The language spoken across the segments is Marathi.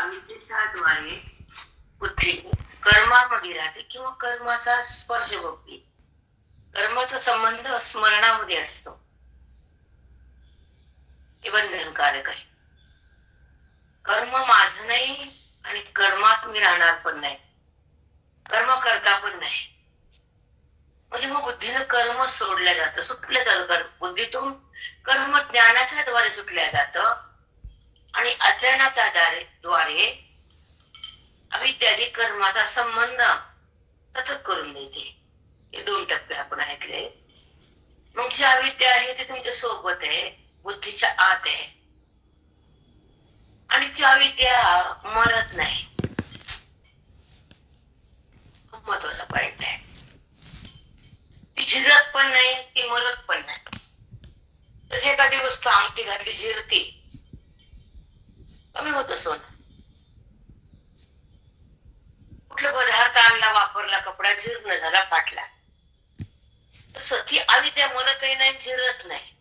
अविद्येच्याद्वारे बुद्धी कर्मामध्ये राहते किंवा कर्माचा स्पर्श भोगते. कर्माचा संबंध स्मरणामध्ये असतो. हे बंधनकारक आहे. कर्म माझं नाही आणि कर्मात मी राहणार पण नाही, कर्म करता पण नाही. म्हणजे मग बुद्धीनं कर्म सोडलं जातं, सुटलं जातं. बुद्धीतून कर्म ज्ञानाच्या द्वारे सुटल्या जातं आणि अज्ञानाच्या द्वारे अविद्यादी कर्माचा संबंध सतत करून देते. हे 2 टप्पे आपण ऐकले. मग जी अविद्या आहे ती तुमच्या सोबत आहे, बुद्धीच्या आत आहे आणि ती अविद्या मरत नाही. खूप महत्वाचा पॉइंट आहे. ती झिरत पण नाही, ती मरत पण नाही. जशी एखादी वस्तू आमटी घातली झिरती, कमी होत सोनं. कुठला पदार्थ आणला, वापरला, कपडा जीर्ण झाला, फाटला, तसं ती अविद्या मरतही नाही, झिरत नाही.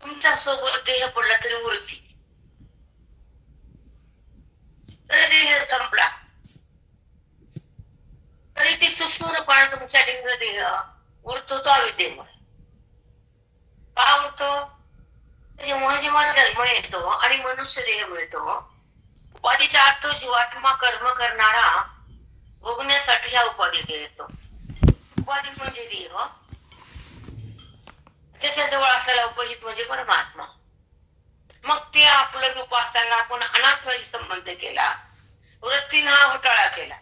तुमच्या सोबत देह पडला तरी उरती, तरी देह संपला तरी ती सूक्ष्म रूपाने तुमच्या लिंग देह उरतो. तो अविद्येमुळे का उरतो? जेव्हा जेव्हा जन्म येतो आणि मनुष्य देह मिळतो, उपाधीच्या आत तो जीवात्मा कर्म करणारा भोगण्यासाठी ह्या उपाधी येतो. उपाधी म्हणजे देह, त्याच्याजवळ असलेला उपहित म्हणजे परमात्मा. मग ते आपलं रूप असताना आपण अनात्माशी संबंध केला, वृत्तीने हा घोटाळा केला,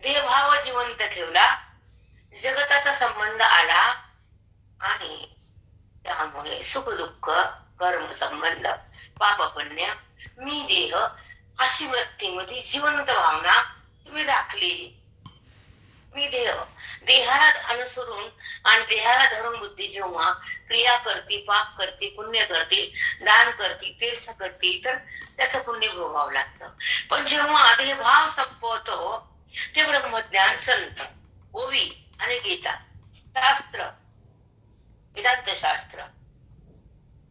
देहभाव जिवंत ठेवला, जगताचा संबंध आला आणि त्यामुळे सुख दुःख कर्म संबंध पाप पुण्य मी देह अशी वृत्तीमध्ये जिवंत भावना तुम्ही राखली. मी देह, देहाला अनुसरून आणि देहाला धरून बुद्धी जेव्हा क्रिया करते, पाप करते, पुण्य करते, दान करते, तीर्थ करते, तर त्याचं पुण्य भोगावं लागतं. पण जेव्हा देहभाव संपवतो ते ब्रह्मज्ञान, संत, ओवी आणि गीता शास्त्र, वेदांत शास्त्र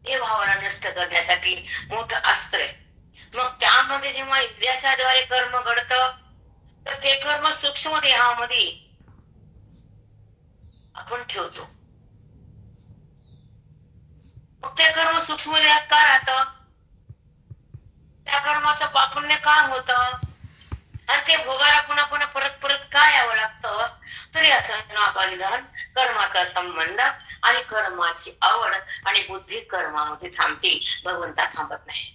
हे भावना नष्ट करण्यासाठी मोठं अस्त्र आहे. मग त्यामध्ये जेव्हा इंद्रियाच्या द्वारे कर्म घडतं तर ते कर्म सूक्ष्म देहामध्ये आपण ठेवतो. मग ते कर्म सूक्ष्म देहात का राहतं? त्या कर्माचं पापुण्य का होतं आणि ते भोगायला पुन्हा पुन्हा परत परत का यावं लागतं? तरी असं बंधन, कर्माचा संबंध आणि कर्माची आवड आणि बुद्धी कर्मामध्ये थांबते, भगवंता थांबत नाही.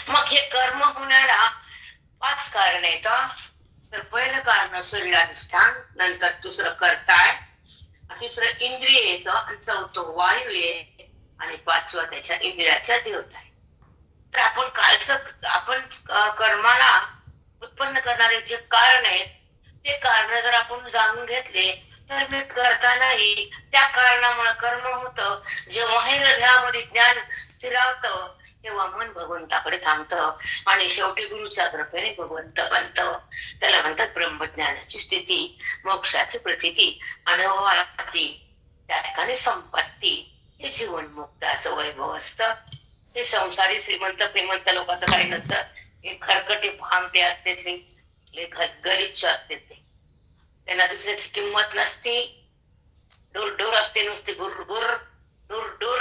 मग हे कर्म होण्याला 5 कारण येतात. तर पहिलं कारण शरीराधिष्ठान, नंतर दुसरं कर्ताय, तिसरं इंद्रिय येतं आणि चौथं वायू आहे आणि 5वं त्याच्या इंद्रियाच्या देवता आहे. तर आपण कर्माला उत्पन्न करणारे जे कारण आहेत ते कारण जर आपण जाणून घेतले तर मी करता नाही, त्या कारणामुळे कर्म होतं. जेव्हा हे हृदयामध्ये ज्ञान स्थिरावतं तेव्हा मन भगवंताकडे थांबतं आणि शेवटी गुरुच्या कृपेने भगवंत बनतं. त्याला म्हणतात ब्रह्मज्ञानाची स्थिती, मोक्षाची प्रतीती, अनुभवाची त्या ठिकाणी संपत्ती. हे जीवनमुक्ताचं वैभव असतं. हे संसारी श्रीमंत श्रीमंत लोकांचं काही नसतं. हे खरकटे भामटे असते, ते गलिच्छ असते, ते त्यांना दुसऱ्याची किंमत नसते. डोर डोर असते नुसते, गुर गुर डोर डोर,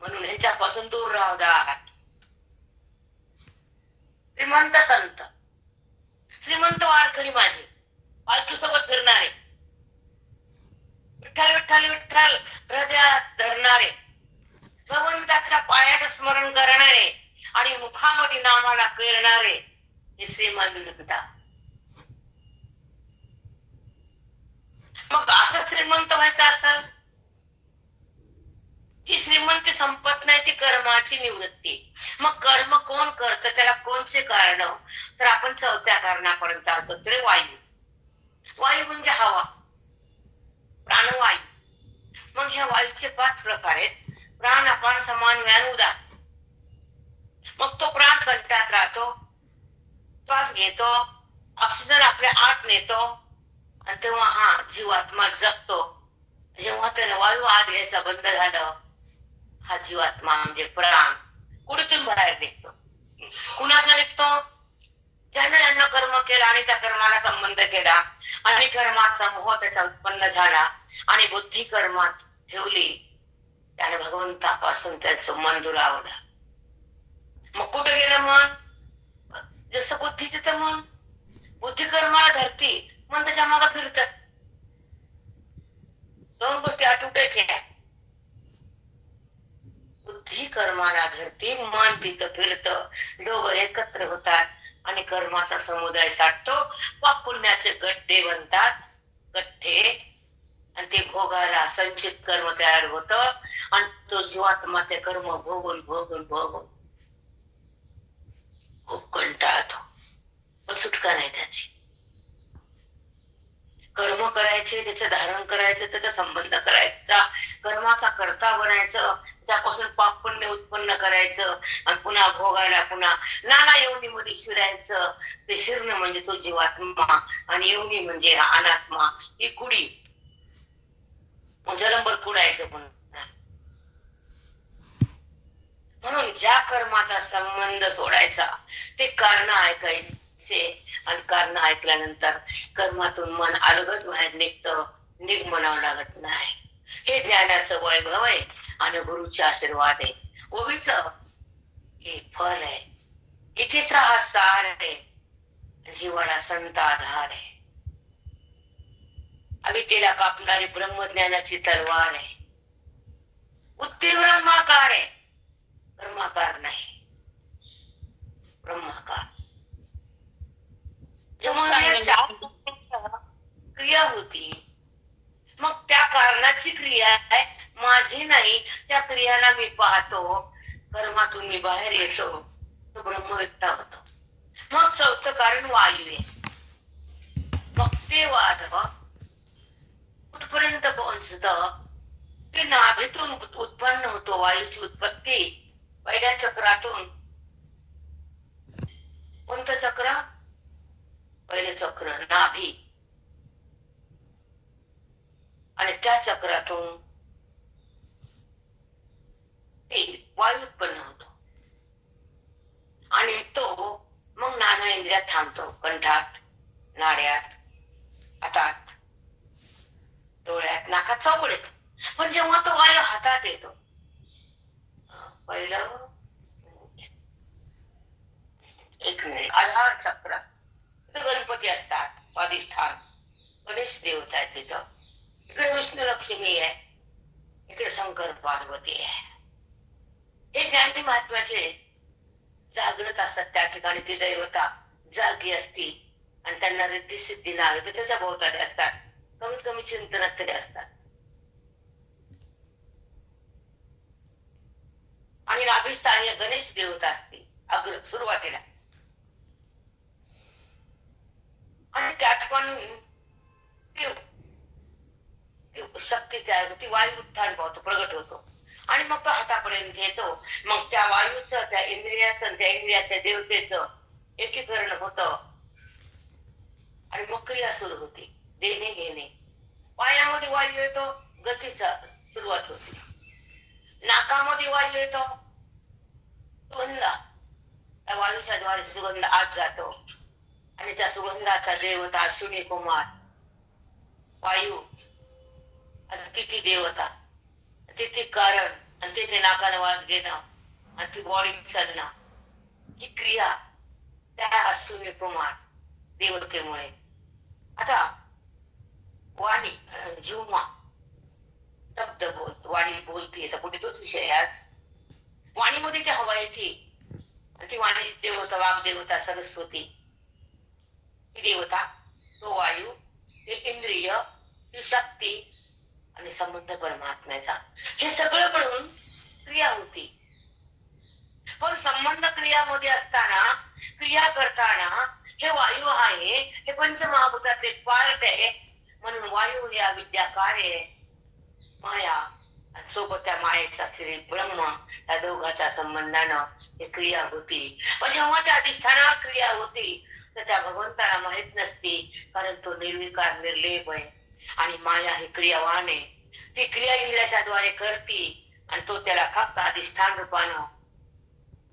म्हणून ह्यांच्यापासून दूर राहू द्या. श्रीमंत संत, श्रीमंत वारकरी माझे पालखी सोबत फिरणारे, विठ्ठल विठ्ठल विठ्ठल हृदयात धरणारे, भगवंताच्या पायाचं स्मरण करणारे आणि मुखामध्ये नामाला पेरणारे, हे श्रीमंत. मग असं श्रीमंत व्हायचं असेल, ती श्रीमंती संपत नाही, ती कर्माची निवृत्ती. मग कर्म कोण करत, त्याला कोणचे कारण? तर आपण 4थ्या कारणापर्यंत आलो. ते वायू. वायू म्हणजे हवा, प्राणवायू. मग ह्या वायूचे 5 प्रकार आहेत. प्राण, अपान, समान, व्यान, उदान. मग तो प्राण कंठात राहतो, श्वास घेतो, ऑक्सिजन आपल्या आत नेतो आणि तेव्हा हा जीवात्मा जगतो. जेव्हा त्याने वायू आत घ्यायचा बंद झालं, हा जीवात्मा म्हणजे प्राण कुठून बाहेर निघतो. कुणाचा निघतो? चित्ताने त्या कर्माला संबंध केला आणि कर्माचा मोह त्याचा उत्पन्न झाला आणि बुद्धी कर्मात ठेवली, त्याने भगवंतापासून त्याचं मन दुरावलं. मग कुठे गेलं मन? जसं बुद्धी तिथं मन. बुद्धी कर्माला धरती, मन त्याच्या मागे फिरत. दोन गोष्टी अटूट आहेत. बुद्धी कर्माला धरती, मन तिथं फिरत, दोघं एकत्र होतात आणि कर्माचा समुदाय साठतो. पाप पुण्याचे गड्डे बनतात, गठ्ठे, आणि ते भोगायला संचित कर्म तयार होत आणि तो जीवात्मा ते कर्म भोगून भोगून भोगून खूप कंटाळतो, पण सुटका नाही त्याची. कर्म करायचे, त्याचं धारण करायचं, त्याचा संबंध करायचा, कर्माचा कर्ता बनायचं, त्यापासून पाप पुण्य उत्पन्न करायचं आणि पुन्हा भोगायला पुन्हा नाना योनीमध्ये शिरायचं. ते शिरणं म्हणजे तो जीवात्मा आणि योनी म्हणजे अनात्मा, ही कुडी जलंबर कुडायचं. पुन्हा म्हणून ज्या कर्माचा संबंध सोडायचा ते कारण ऐकायचे आणि कारण ऐकल्यानंतर कर्मातून मन अलगद बाहेर निघतं, निघ म्हणावं लागत नाही. हे ज्ञानाचं वैभव आहे आणि गुरुचे आशीर्वाद आहे. ओवीचं हे फल आहे, इथेचा हा सार आहे, जीवाला संत आधार आहे. अविद्येला कापणारी ब्रह्मज्ञानाची तलवार आहे. बुद्धी ब्रह्माकार आहे, ब्रह्माकार नाही, ब्रह्माकार. क्रिया होती, मग त्या कारणाची क्रिया आहे, माझी नाही. त्या क्रियाला मी पाहतो, कर्मातून मी बाहेर येतो, तो ब्रह्मव्यक्ता होतो. मग चौथं कारण वायू आहे. मग ते वादळ कुठपर्यंत पोहोचत? ते नाभीतून उत्पन्न होतो. वायूची उत्पत्ती पहिल्या चक्रातून. कोणतं चक्र? पहिले चक्र नाभी, आणि त्या चक्रातून ते वायू उत्पन्न होतो आणि तो मग नाना इंद्रियात थांबतो. कंठात, नाड्यात, हातात, डोळ्यात, नाकात, चौकडेत. पण जेव्हा तो वायू हातात येतो, पहिलं एक मिनिट, आधार चक्र, तिथं गणपती असतात, स्वाधिष्ठान, गणेश देवता आहे तिथं. इकडे विष्णू लक्ष्मी आहे, इकडे शंकर पार्वती आहे. हे ज्ञानी महात्म्याचे जागृत असतात त्या ठिकाणी. ती दैवता जागी असती आणि त्यांना रिद्धी सिद्धी नावे ते त्याच्या भोवताली असतात. कमीत कमी चिंतनात तरी असतात. आणि नाभिस्थानी गणेश देवता असते अग्र सुरुवातीला. आणि त्यात पण शक्ती तयार होती, वायू उत्थान पावतो, प्रगट होतो आणि मग तो हातापर्यंत येतो. मग त्या वायूचं, त्या इंद्रियाचं, त्या इंद्रियाच्या देवतेचं एकीकरण होतं आणि मग क्रिया सुरू होती, देणे घेणे. पायामध्ये वायू येतो, गतीचा सुरुवात होती. नाकामध्ये वायू येतो, सुगंध, त्या वायूच्या द्वारे सुगंध आत जातो आणि त्या सुगंधाचा देवता अश्विनी कुमार वायू, तिथी देवता, तिथे कारण, आणि तिथे नाकाने वास घेणं आणि ती बॉडी चालणं, ही क्रिया त्या अश्विनी कुमार देवतेमुळे. आता वाणी, जीवमा, शब्द बोलतो, वाणी बोलते, तर कुठे तोच विषय आज. वाणीमध्ये ती हवा येते आणि ती वाणी देवता, वाग्देवता सरस्वती, ही देवता, तो वायू, ते इंद्रिय, ती शक्ती आणि संबंध परमात्म्याचा, हे सगळं मिळून क्रिया होती. पण संबंध क्रियामध्ये असताना, क्रिया करताना हे वायू आहे, हे पंचमहाभूतातले पार्ट आहे. म्हणून वायू या विद्या कार्य, माया आणि सोबत त्या मायेचा असलेली ब्रह्म, या दोघांच्या संबंधानं ही क्रिया होती. पण जेव्हा त्या अधिष्ठानावर क्रिया होती तर त्या भगवंताला माहित नसती, कारण तो निर्विकार निर्लेप आहे आणि माया ही क्रियावान आहे. ती क्रिया इंद्रियाच्या द्वारे करती आणि तो त्याला फक्त अधिष्ठान रूपानं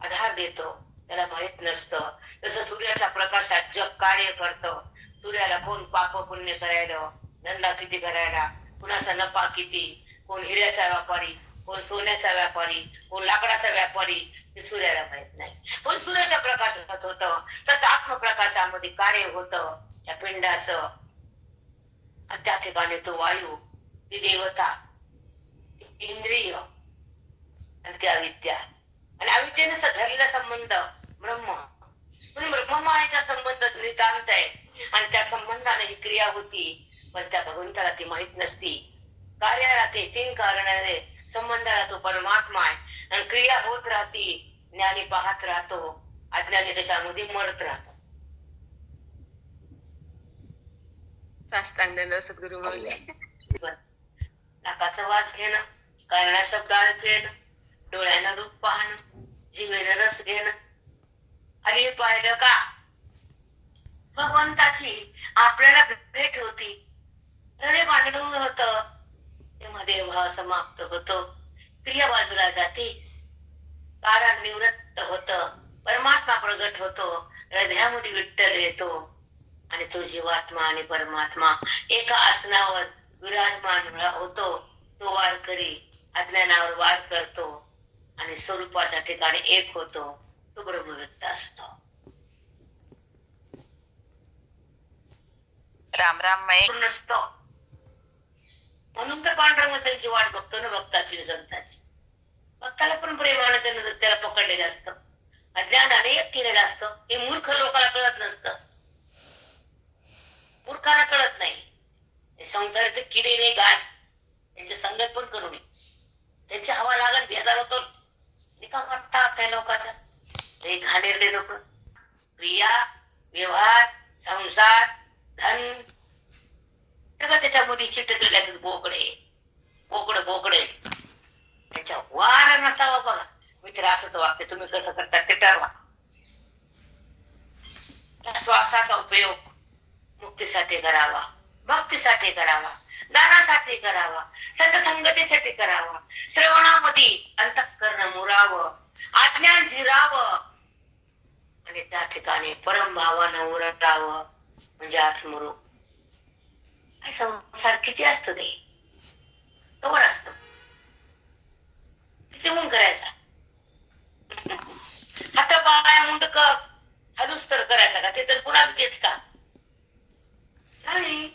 आधार देतो, त्याला माहित नसतं. जसं सूर्याच्या प्रकाशात जग कार्य करतं. सूर्याला कोण पाप पुण्य करायला, धंदा किती करायला, कुणाचा नफा किती, कोण हिऱ्याचा व्यापारी, कोण सोन्याचा व्यापारी, कोण लाकडाचा व्यापारी, हे सूर्याला माहित नाही. पण सूर्याच्या प्रकाशात होतं तसं आत्मप्रकाशामध्ये कार्य होतं त्या पिंडाचं. आणि त्या ठिकाणी तो वायू, ती देवता, इंद्रिय आणि ती अविद्या, आणि अविद्येने धरलेला संबंध ब्रह्म. म्हणून ब्रह्ममायेचा संबंध नितांत आहे. आणि त्या संबंधाने ही क्रिया होती, पण त्या भगवंताला ती माहित नसती. कार्याला ते 3 कारणाने संबंधाला तो परमात्मा आहे, आणि क्रिया होत राहती. ज्ञानी पाहत राहतो, अज्ञानी त्याच्यामध्ये मरत राहतो. सद्गुरु म्हणले. नाकाचा वास घेणं, कानाला शब्द ऐकणं, डोळ्यानं रूप पाहणं, जिभेनं रस घेणं. अरे पाहिलं का भगवंताची आपल्याला भेट होती, हृदय बांधणं होत, तेव्हा देवभाव समाप्त होतो, क्रिया बाजूला जाते, कारण निवृत्त होत, परमात्मा प्रगट होतो, हृदयामध्ये विठ्ठल येतो, आणि तो जीवात्मा आणि परमात्मा एका आसनावर विराजमान होतो. तो वारकरी अज्ञानावर वार करतो आणि स्वरूपाच्या ठिकाणी एक होतो. तो ब्रह्मव्यक्त असतो. राम राम माई नसतो. म्हणून तर पांडुरंग त्यांची वाट बघतो ना, भक्ताची जनताची. भक्ताला पण प्रेमाने त्याला पकडलेलं असतं, अज्ञानाने एक केलेलं असतं. हे मूर्ख लोकांना कळत नसतं, मूर्खाला कळत नाही. संसाराचे किडे नाही, गाय, त्यांची संगत पण करू नये. त्यांची हवा लागत भेदार होतो. निका वाटतात त्या लोकांचा, हे घाणेरडे लोक. क्रिया, व्यवहार, संसार, धन सगळं त्याच्यामध्ये चिटकलेले असतात. बोकडे त्याच्या वार नसावा. बघा मित्र असंच वागते, तुम्ही कसं करता ते ठरवा. श्वासाचा उपयोग मुक्तीसाठी करावा, भक्तीसाठी करावा, दानासाठी करावा, संत संगतीसाठी करावा. श्रवणामध्ये अंतःकरण मुरावं, अज्ञान जिरावं, आणि त्या ठिकाणी परमभावानं उरटावं, म्हणजे आत्मरूप. संसार किती असतो, ते कवर असतो, किती म्हणून करायचा. हात पाया मुंडक हलूस तर करायचा का, ते तर पुन्हा तेच का नाही.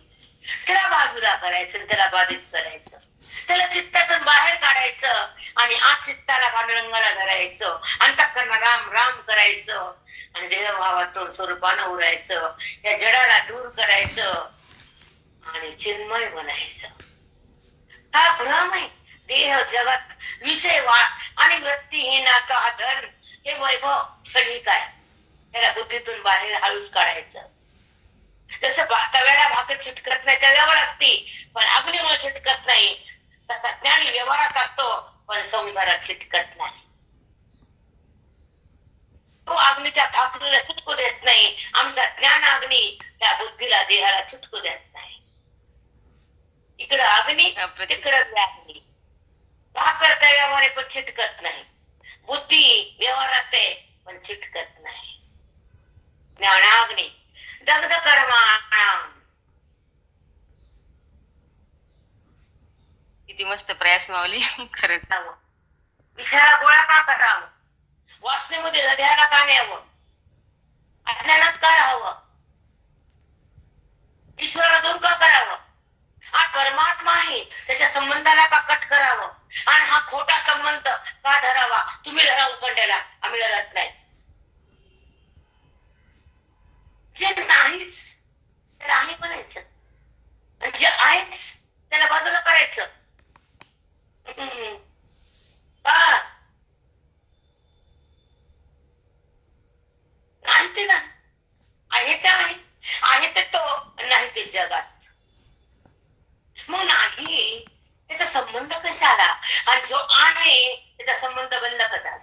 त्याला बाजूला करायचं, त्याला बाधित करायचं, त्याला चित्तातून बाहेर काढायचं, आणि आत चित्ताला पांडुरंगाला धरायचं, अंतःकरण राम राम करायचं, आणि देहभावातून स्वरूपानं उरायचं, या जडाला दूर करायचं, आणि चिन्मय बनायचं. हा भ्रम आहे. देह जगत विषय आणि वृत्तीहीनाचा हा धन, हे वैभव क्षणिक आहे. त्याला बुद्धीतून बाहेर हळूच काढायचं. जसं तव्याला भाकर चिटकत नाही, तव्यावर असते, पण अग्नीमुळे चिटकत नाही. तसा ज्ञानी व्यवहारात असतो, पण संसारात चिटकत नाही. तो अग्नी त्या भाकरीला चिटकू देत नाही. आमचा ज्ञान अग्नी त्या बुद्धीला, देहाला चिटकू देत नाही. इकडं अग्नी, तिकडं अग्नी. भाकर तव्यावर पण चिटकत नाही, बुद्धी व्यवहारात आहे पण चिटकत नाही. ज्ञानाग्नी दग्ध कर्माणाम. किती मस्त प्रयास मावली खरंच. विषयाला गोळा का करावं, वासनेमध्ये हृदयाला का न्यावं, अज्ञानात का राहावं, ईश्वराला दूर का करावं, हा परमात्मा आहे त्याच्या संबंधाला का कट करावं, आणि हा खोटा संबंध का धरावा. तुम्ही धरा उकंड्याला, आम्ही धरत नाही. जे नाहीच त्याला आहे म्हणायचं, आणि जे आहेच त्याला बाजूला करायचं. नाही ते नाही, आहे ते आहे ते तो, नाही ते जगात. मग नाही त्याचा संबंध कशाला, आणि जो आहे त्याचा संबंध बंद कसा.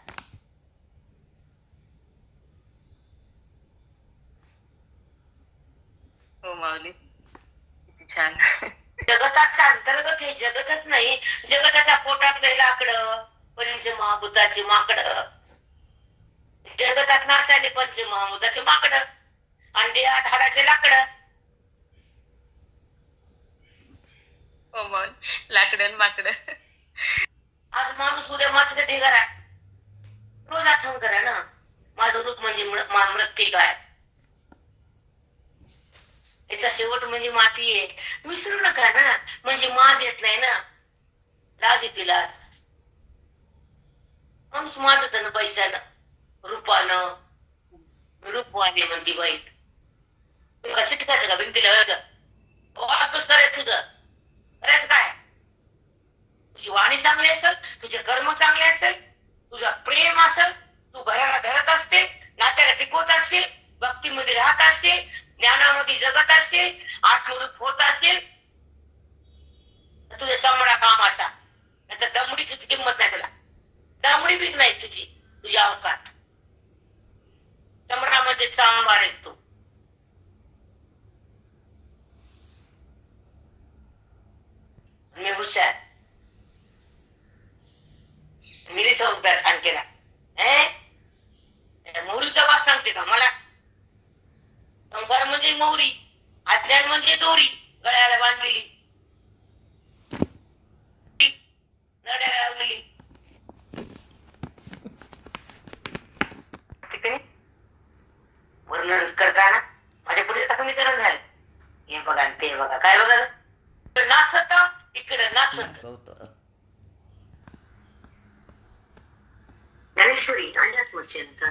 हो माऊली, किती छान. जगताचा अंतर्गत हे जगतच नाही, जगताच्या पोटातलं लाकडं, पंचमहाभूताची माकडं, जगतात नाचायले पंचमहाभूताची माकडं. आणि देहात हाडाचे लाकडं. हो माऊली, लाकडं माकडं. आज माणूस उद्या मातीचा ढिगारा. रोज आठवण करा ना, माझं रूप म्हणजे मृत्यू काय, याचा शेवट म्हणजे माती आहे. विसरू नका ना, म्हणजे माज येत नाही ना. लाज येते लाज. माणूस माझत ना पैशानं, रूपानं. रूपवादी म्हणती बाई, तुला चिटकायचं का भिंतीला? वाटतोच करायचं तुझं, करायचं काय? तुझी वाणी चांगली असेल, तुझे कर्म चांगले असेल, तुझं प्रेम असेल, तू घराला धरत असते, नात्याला टिकवत असशील, भक्तीमध्ये राहत असशील, ज्ञानामध्ये जगत असशील, आत्मरूप होत असेल, तुझ्या चमडा कामाचा. नाही तर दमडीची किंमत नाही तुला. दमडी बीक नाही तुझी, तुझ्या अवकात. चमडामध्ये चांगला आहेस तू. मी हुशार, मी सांगतात आणखीला मोहरीचा वास सांगते का मला? संसार म्हणजे मोहरी, अज्ञान म्हणजे दोरी गळ्याला बांधलेली, नड्याला लावलेली. वर्णन करताना माझ्या पुढे कमीकरण झालं. हे बघा ते बघा, काय बघा नाचत इकडे नाचत. ज्ञानेश्वरी आणि आत्मचिंतन.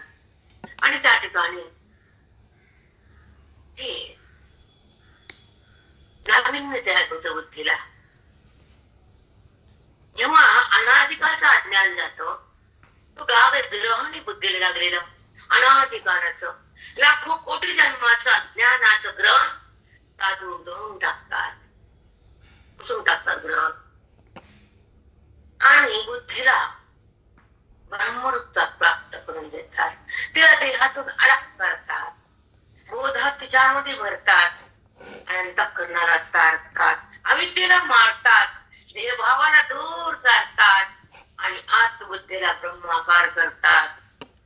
आणि त्या ठिकाणी ते नाविन्य होतं बुद्धीला. जेव्हा अनाधिकाचा अज्ञान जातो, तो डाग ग्रहाने बुद्धीला लागलेलं अनाधिकाराचं लाखो कोटी जन्माचं अज्ञानाचं ग्रह ताजून धुवून टाकतात, पुसून टाकतात ग्रह, आणि बुद्धीला ब्रह्मरूपता प्राप्त करून देतात. तिला देहातून अलग करतात, बोधात तिच्यामध्ये भरतात, अंतःकरणाला तारतात, अविद्येला मारतात, देहभावाला दूर सारतात, आणि आत्मबुद्धीला ब्रह्माकार करतात.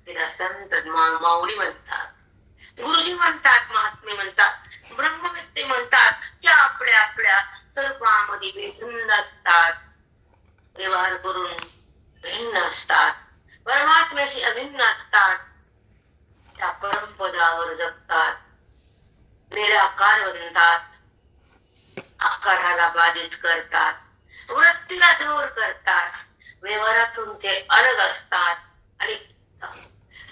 तिला संत माऊली म्हणतात, गुरुजी म्हणतात, महात्मे म्हणतात, ब्रह्मविद्ये म्हणतात. त्या आपल्या आपल्या सर्वांमध्ये भिन्न असतात, व्यवहार करून भिन्न असतात, परमात्म्याशी अभिन्न असतात. त्या परमपदावर जगतात, निराकार बनतात, आकाराला बाधित करतात, वृत्तीला दूर करतात, व्यवहारातून ते अलग असतात, आणि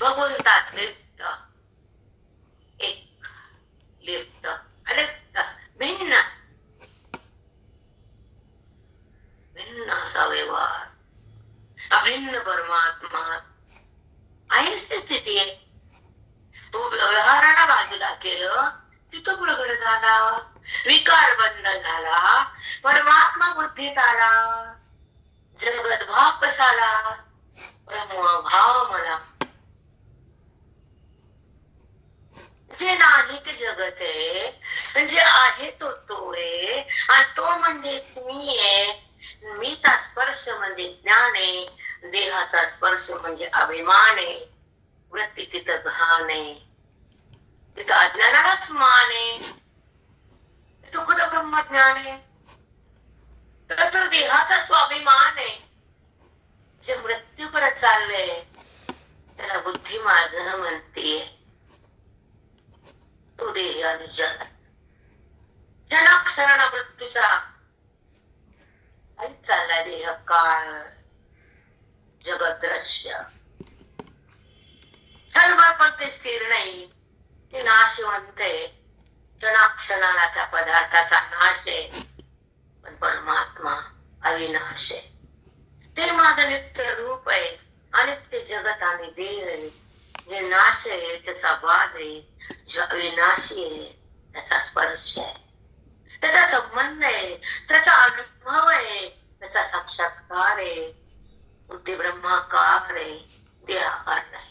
भगवंतात लिप्त, एक लिप्त, अलिप्त, भिन्न भिन्न असा व्यवहार. अभिन्न परमात्मा आहेच ती स्थिती आहे. तो व्यवहाराला बाजूला केलं की तो प्रगट झाला, विकार बंद झाला, परमात्मा बुद्धीत आला, जगत भाव कशाला, ब्रह्म भाव मला. जे नाही ते जगत आहे, जे आहे तो तो आहे, आणि तो म्हणजेच मी आहे. मीचा स्पर्श म्हणजे ज्ञान आहे, देहाचा स्पर्श म्हणजे अभिमान आहे. वृत्ती तिथं घाण आहे, तिथं अज्ञानालाच मान आहे. तो कुठं ब्रह्मज्ञान आहे, तर तो देहाचा स्वाभिमान आहे. जे मृत्यूकडे चाललंय त्याला बुद्धी माझं म्हणते. तो देह आणि जगत क्षणाक्षणाला मृत्यूचा चालला देह काळ जगत दृश्य सर्व, पण ते स्थिर नाही, ते नाशवंत आहे. क्षणाक्षणाला त्या पदार्थाचा नाश आहे, पण परमात्मा अविनाश आहे. ते माझं नित्य रूप आहे, अनित्य जगत आणि देह आहे. जे नाश आहे त्याचा बाध आहे, जो अविनाशी आहे त्याचा स्पर्श आहे, त्याचा संबंध आहे, त्याचा अनुभव आहे, त्याचा साक्षात्कार आहे. बुद्धी ब्रह्माकार आहे, देहाकार नाही.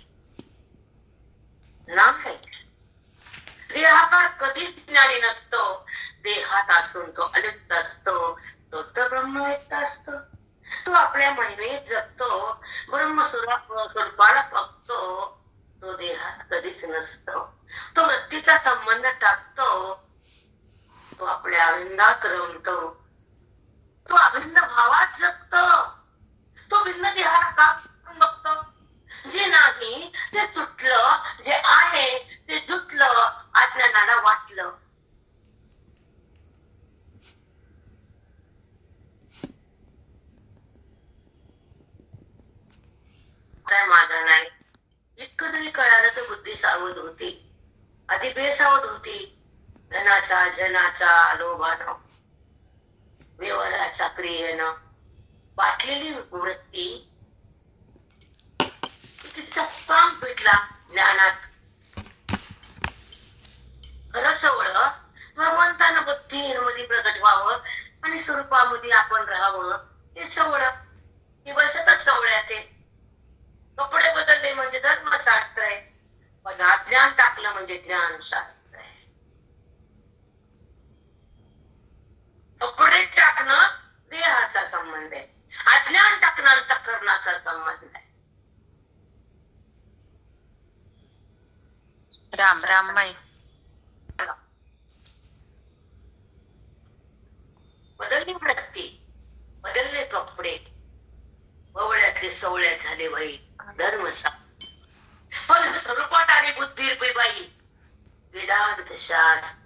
देहाकार कधीच ज्ञानी नसतो. देहात असून तो अलिप्त असतो, तो तर ब्रह्मवेत्ता असतो. तो आपल्या महिमेत जगतो, ब्रह्मस्वरूपाला बघतो. तो देहात कधीच नसतो. तो वृत्ती बुद्धीचा संबंध टाकतो, तो आपल्या आनंदात रमतो, तो अभिन्न भावात जगतो, तो भिन्न देहाला का बघतो. जे नाही ते सुटलं, जे आहे ते जुटलं, अज्ञानाला वाटलं. माझा नाही इतकं जरी कळालं तर बुद्धी सावध होती, आधी बेसावध होती. धनाच्या जनाच्या लोभानं, व्यवहाराच्या क्रियेनं वाटलेली वृत्ती तिचा पांग पेटला. ज्ञानात खरं सवळं भगवंतानं बुद्धीमध्ये प्रगट व्हावं आणि स्वरूपामध्ये आपण राहावं, हे सवळं. ही बसतच सवळ्यात ते. कपडे बदलले म्हणजे धर्मशास्त्र आहे, पण अज्ञान टाकलं म्हणजे ज्ञानशास्त्र आहे. कपडे टाकणं देहाचा संबंध आहे, अज्ञान टाकणं अंतःकरणाचा संबंध आहे. राम राम माई. बदलली वृत्ती, बदलले कपडे, ववळ्यातले सवळ्यात झाले बाई धर्मशास्त्र. पण स्वरूपात आली बुद्धी बाई वेदांत शास्त्र.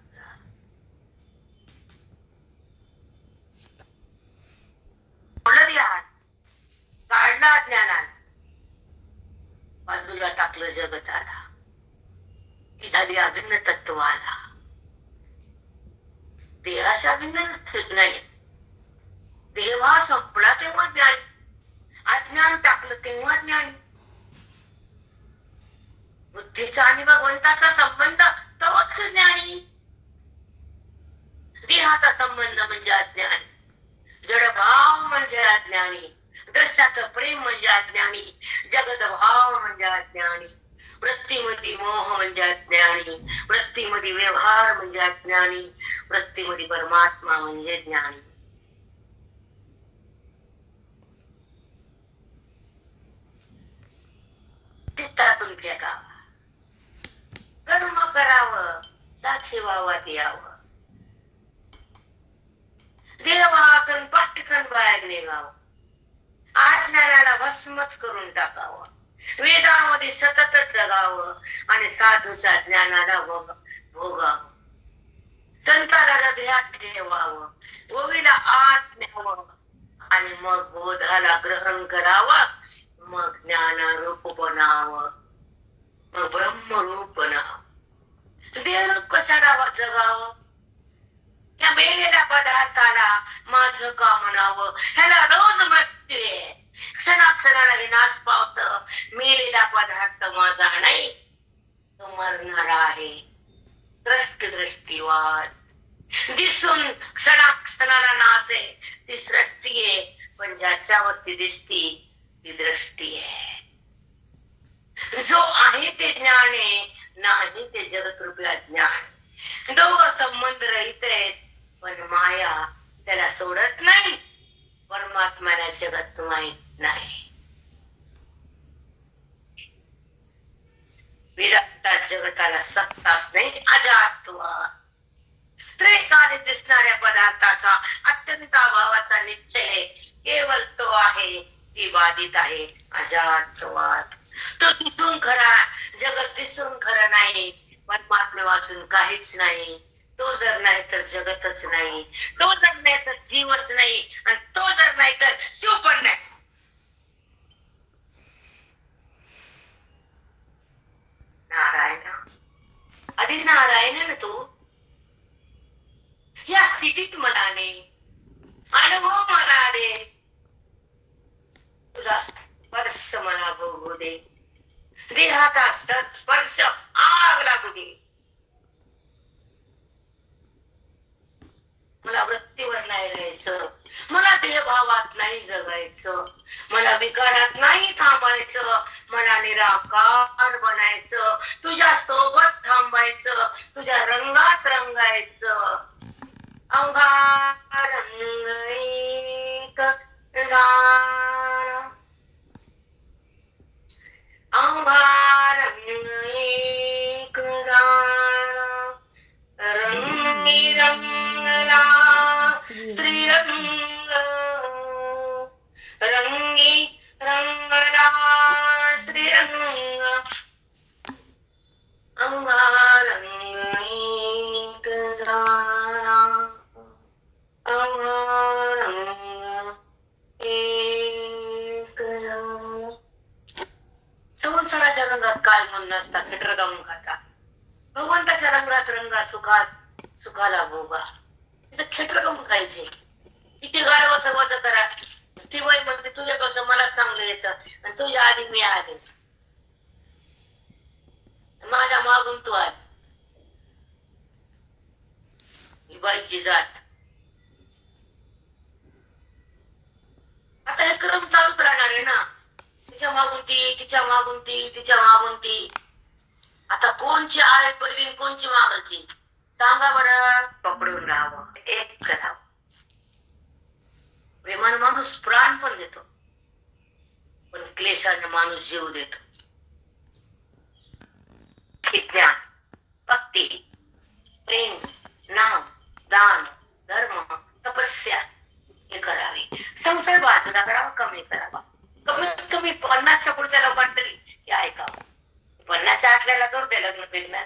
काढला ज्ञानात, बाजूला टाकलं जगताला, की झाली अभिन्न तत्वाला. देहाच्या भिन्न स्थित नाही. देहा संपला तेव्हा ज्ञानी, अज्ञान टाकलं तेव्हा ज्ञानी. बुद्धीचा आणि भगवंताचा संबंध तोच ज्ञानी. देहाचा संबंध म्हणजे अज्ञानी, जडभाव म्हणजे अज्ञानी, दृश्याचं प्रेम म्हणजे अज्ञानी, जगत भाव म्हणजे अज्ञानी, वृत्तीमध्ये मोह म्हणजे अज्ञानी, वृत्तीमध्ये व्यवहार म्हणजे अज्ञानी, वृत्तीमध्ये परमात्मा म्हणजे ज्ञानी. चित्तातून फेकावा, कर्म करावं, साक्षी व्हावात यावं, देवातून पटकन बाहेर निघावं, आज्ञानाला भस्मच करून टाकावं, वेदामध्ये सततच जगावं आणि साधूच्या ज्ञानाला भोगावं, संताला हृदयात ठेवावं, ओवीला आत न्यावं आणि मग बोधाला ग्रहण करावं, मग ज्ञानरूप बनावं, मग ब्रह्मरूप बनावं. देहरूप कशाला जगावं? या मेलेल्या पदार्थाला माझं का म्हणावं? ह्याला रोज मृत्यू आहे, क्षणाक्षणाला विनाश पावत. मेलेला पदार्थ माझा नाही, तो मरणारा आहे. दृष्टिवाद दिसून क्षणाक्षणाला नाश आहे, ती सृष्टी आहे. पण ज्याच्यावरती दिसती ती दृष्टी आहे. जो आहे ते ज्ञान आहे, नाही ते जगतरूपी अज्ञान. दोघं संबंध रहित आहेत, पण माया त्याला सोडत नाही. परमात्म्याला जगत माहित नाही. विरक्तात जगताला सत्ताच नाही, अजातवाद. त्रैकालिक दिसणाऱ्या पदार्थाचा अत्यंत अभावाचा निश्चय केवळ तो आहे, ती बाधित आहे, अजातवाद. तो दिसून खरा, जगत दिसून खरं नाही. परमात्मे वाचून काहीच नाही. तो जर नाही तर जगतच नाही, तो जर नाही तर जीवच नाही, आणि तो जर नाही तर शिव पण नाही. नारायण, आधी नारायण ना तू. या स्थितीत मनाने अनुभव मला दे, तुझा स्पर्श मला भोगू दे, देहाचा स्पर्श आग लागू दे. मला वृत्तीवर नाही राहायचं, मला देहभावात नाही जगायचं, मला विकारात नाही थांबायचं, मला निराकार बनायचं, तुझ्या सोबत थांबायचं, तुझ्या रंगात रंगायचं. अवघा रंग एक झाला, अवघा रंग एक झाला, रंगला श्रीरंग रंगी रंगला श्रीरंग अंगारंग एक धारा अंगारंग एक धारा. संसाराच्या रंगात काय म्हणून नसता खेटर गाऊन खाता. भगवंताच्या रंगात रंगा सुखात सुखाला भोगा. तिथं खेटर गाऊन खायचे. किती गाडवा सवस करा. ती बाई म्हणते तुझ्यापेक्षा मला चांगलं येतं आणि तुझ्या आधी मी आले. माझ्या मागून तू आली. ही बाईची जात. आता हे क्रम चालूच राहणार आहे ना. तिच्या मागून ती तिच्या मागून ती तिच्या मागून ती. आता कोणची आहे पहिली कोणची मागायची सांगा बरं. पकडून राहावं एक करावं. प्रेमानं माणूस प्राण पण देतो पण क्लेशाने माणूस जीव देतो. ज्ञान भक्ती प्रेम नाम दान धर्म तपस्या हे करावे. संसार बाजूला करावा कमी करावा. कमीत कमी 50च्या पुढच्या लोकांना तरी हे ऐकावं. 50च्या आतल्याला करू दे लग्न फिरणं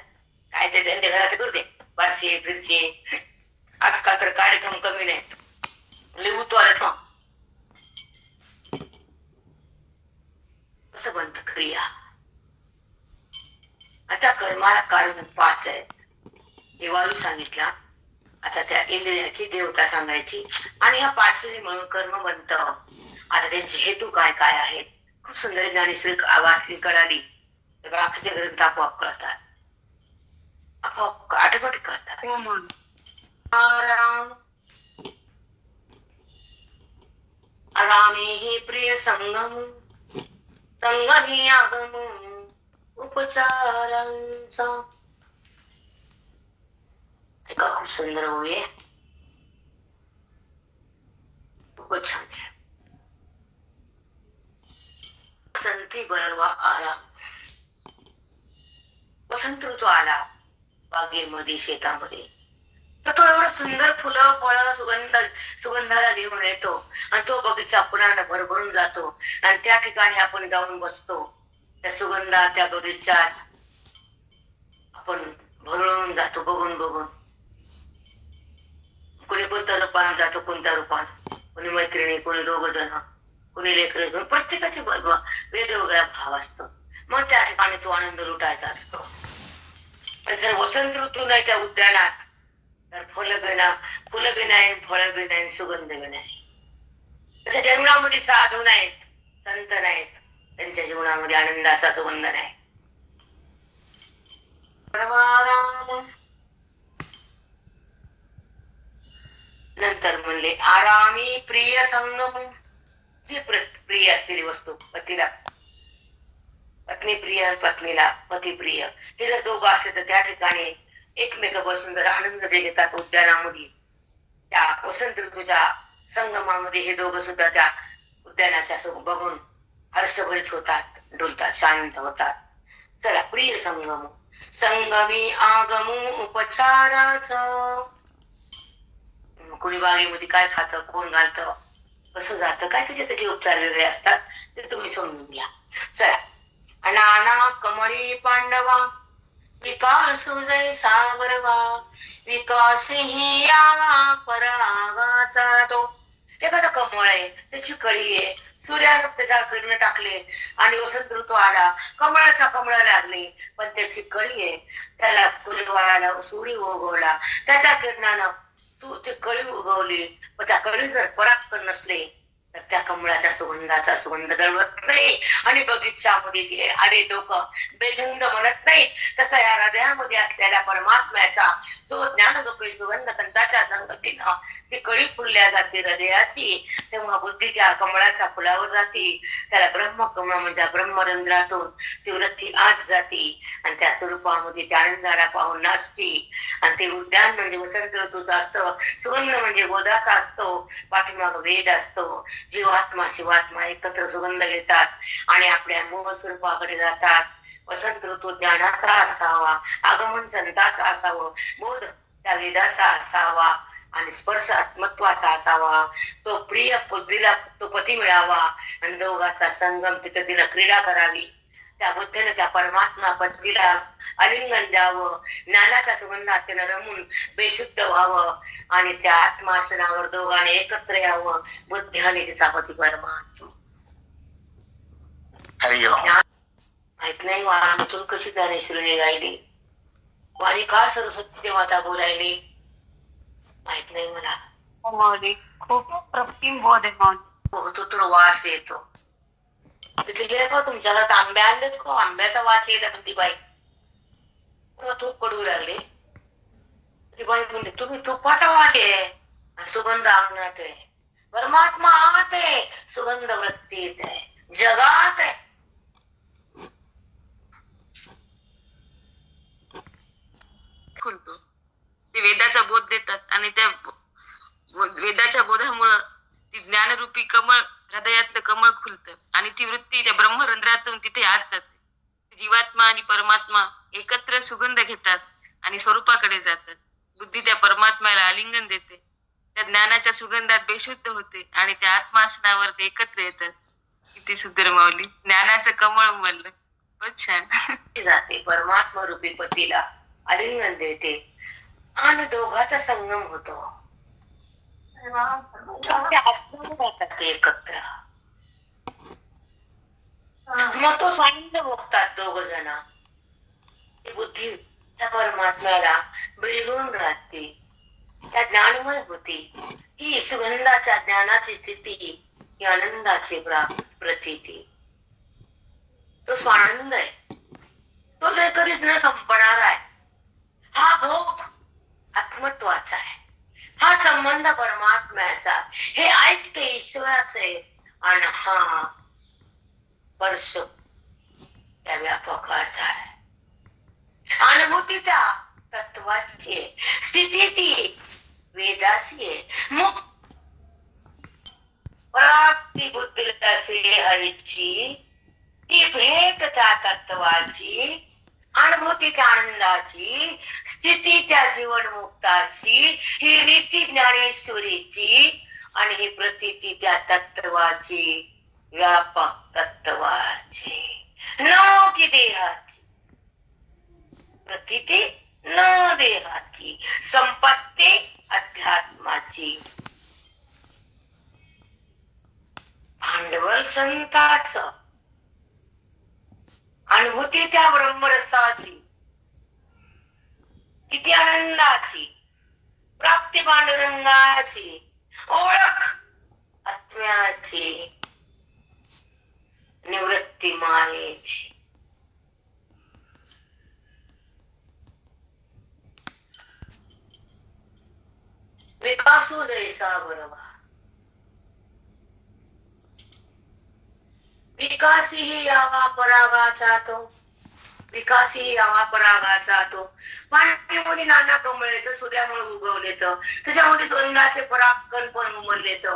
काय ते त्यांच्या घरात करू दे. बारशे फिरशे आजकाल तर कार्यक्रम कमी नाहीत. लिहूतो आलं ना कसं बनत क्रिया. आता कर्माला कारण 5 आहेत. देवाळू सांगितला. आता त्या इंद्रियाची देवता सांगायची आणि ह्या 5 म्हणून कर्म बनत. आता त्यांचे हेतू काय काय आहेत खूप सुंदर ज्ञानेश्वरी वाचली कळाली. बाकीचे ग्रंथ आपोआप कळतात. आपोआप ऑटोमॅटिक कळतात. आराम आरामे ही प्रिय संगम संगमी आगम उपचारांचा. एका खूप सुंदर होय. खूपच छान. संती बरोबर आराम. वसंत ऋतू आला बागेमध्ये शेतामध्ये तर तो एवढं सुंदर फुलं फळं सुगंधाला घेऊन येतो आणि तो बगीचा पुन्हा भरभरून जातो आणि त्या ठिकाणी आपण जाऊन बसतो. त्या सुगंधात त्या बगीच्यात आपण भरळून जातो बघून बघून. कोणी कोणत्या रूपात जातो कोणत्या रूपात. कोणी मैत्रिणी कोणी 2 जण कोणी लेकरं घेऊन. प्रत्येकाचे वेगवेगळा भाव असतो. मग त्या ठिकाणी तो आनंद लुटायचा असतो. पण जर वसंत ऋतू नाही त्या उद्यानात तर फुलं बी नाही फळं बी नाही सुगंध बी नाही. त्याच्या जीवनामध्ये साधू नाहीत संत नाहीत. त्यांच्या जीवनामध्ये आनंदाचा सुगंध नाही. नंतर म्हणले आरामी प्रिय संगम. जी प्रिय असलेली वस्तू पतीला पत्नी प्रिय पत्नीला पती प्रिय हे जर दोघं असले तर त्या ठिकाणी एकमेक बसून जर आनंद जे घेतात उद्यानामध्ये त्या वसंत ऋतूच्या संगमामध्ये हे दोघं सुद्धा त्या उद्यानाच्या बघून हर्षभरित होतात डोलतात शांत होतात. चला प्रिय संगम संगमी आगमू उपचाराचा. कोणी बागेमध्ये काय खातं कोण घालतं कसं जातं काय त्याचे उपचार वेगळे असतात ते तुम्ही समजून घ्या. चला नाना कमळी पांडवा विकास जैसा बरवा विकास ही यावा परागाचा. तो एखादा कमळ आहे त्याची कळी आहे सूर्यानं त्याच्या किरण टाकले आणि वसंत ऋतू आला कमळाचा कमळ लागले पण त्याची कळी आहे त्याला फुलवाला सूर्य उगवला त्याच्या किरणानं ते कळी उगवली. पण त्या कळी जर पराग नसले तर त्या कमळाच्या सुगंधाचा सुगंध दळवत नाही आणि बगीच्यामध्ये अरे लोक बेधुंद म्हणत नाही. तसा या हृदयामध्ये असलेल्या परमात्म्याचा जो ज्ञानरूपी सुगंध संताच्या संगतीनं ती कळी फुलल्या जाते हृदयाची तेव्हा बुद्धी त्या कमळाच्या फुलावर जाते. त्याला ब्रह्मकमळ म्हणजे ब्रह्मरंध्रातून ती वृत्ती आज जाते आणि त्या स्वरूपामध्ये त्या आनंदाला पाहून नाचते. आणि ते उद्यान म्हणजे वसंत ऋतूचा असतं. सुगंध म्हणजे गोदाचा असतो. पाठीमाग वेद असतो. जीवात्मा शिवात्मा एकत्र सुगंध घेतात आणि आपल्या मूळ स्वरूपाकडे जातात. वसंत ऋतू ज्ञानाचा असावा आगमन संताचा असावं बोध त्या वेदाचा असावा आणि स्पर्श आत्मत्वाचा असावा. तो प्रिय बुद्धीला तो पती मिळावा आणि दोघाचा संगम तिथे तिला क्रीडा करावी. त्या बुद्धीने त्या परमात्मा पतीला आलिंगन द्यावं. ज्ञानाच्या सुगंधात तिनं रमून बेशुद्ध व्हावं आणि त्या आत्मासनावर दोघांनी एकत्र यावं. बुद्धी आणि तिचा पती परमात्मा. माहित नाही वाणीतून कशी ज्ञानेश्वरी गायली, वाणी का सरस्वती माता बोलायली माहित नाही मला. माऊली खूप प्रतिम बोध आहे माऊली. होतो तर वास येतो. तिथे का तुमच्या घरात आंबे आणलेत का? आंब्याचा वास येत पण ती बाई तूप पडू लागले. ती बाई म्हणते तुम्ही तुपाचा वास आहे, सुगंध अंगणात आहे, परमात्मा आत आहे, सुगंध वृत्तीत आहे, जगात आहे. खुलतो ते वेदाचा बोध देतात आणि त्या वेदाच्या बोधामुळं ती ज्ञानरूपी कमळ, हृदयातलं कमळ खुलतं आणि ती वृत्ती त्या ब्रह्मरंध्रातून तिथे आत जाते. जीवात्मा आणि परमात्मा एकत्र सुगंध घेतात आणि स्वरूपाकडे जातात. बुद्धी त्या परमात्म्याला आलिंगन देते, त्या ज्ञानाच्या सुगंधात बेशुद्ध होते आणि त्या आत्मासनावर ते एकत्र येतात. किती सुंदर माऊली. ज्ञानाचं कमळ उमललं. खूप छान. जाते परमात्मा रूपी पतीला आलिंगन देते आणि दोघाचा संगम होतो. एकत्र मग तो स्वानंद भोगतात दोघ जण. बुद्धी त्या परमात्म्याला बिलगून राहते, त्या ज्ञानमय होती. ही सुगंधाच्या ज्ञानाची स्थिती, ही आनंदाची प्रतीती. तो स्वानंद आहे, तो कधीच न संपणार आहे. हा भोग आत्मत्वाचा आहे, हा संबंध परमात्म्याचा, हे ऐक्य ईश्वराचे आणि हा स्पर्श त्या व्यापकाचा आहे. अनुभूती त्या तत्वाची आहे, स्थिती ती वेदाची आहे. मुक्त प्राप्ती बुद्धीला हरीची, ती भेट त्या तत्वाची, अनुभूती त्या आनंदाची, स्थिती त्या जीवनमुक्ताची, ही रीती ज्ञानेश्वरीची आणि ही प्रतीती त्या तत्वाची, व्यापक तत्वाची, न की देहाची. प्रतीती न देहाची, संपत्ती अध्यात्माची. भांडवल संताचं, अनुभूती त्या ब्रह्मरसाची, किती आनंदाची, प्राप्ती पांडुरंगाची, ओळख आत्म्याची, निवृत्ती मायेची. विकासू जैसा बरोबर, विकासही यावा परागाचा तो, विकासही यावा परागाचा तो. पाण्यामध्ये नाना कमळे तर सूर्यामुळे उगवले तर, त्याच्यामध्ये सुगंधाचे परागकण पण उमरले तर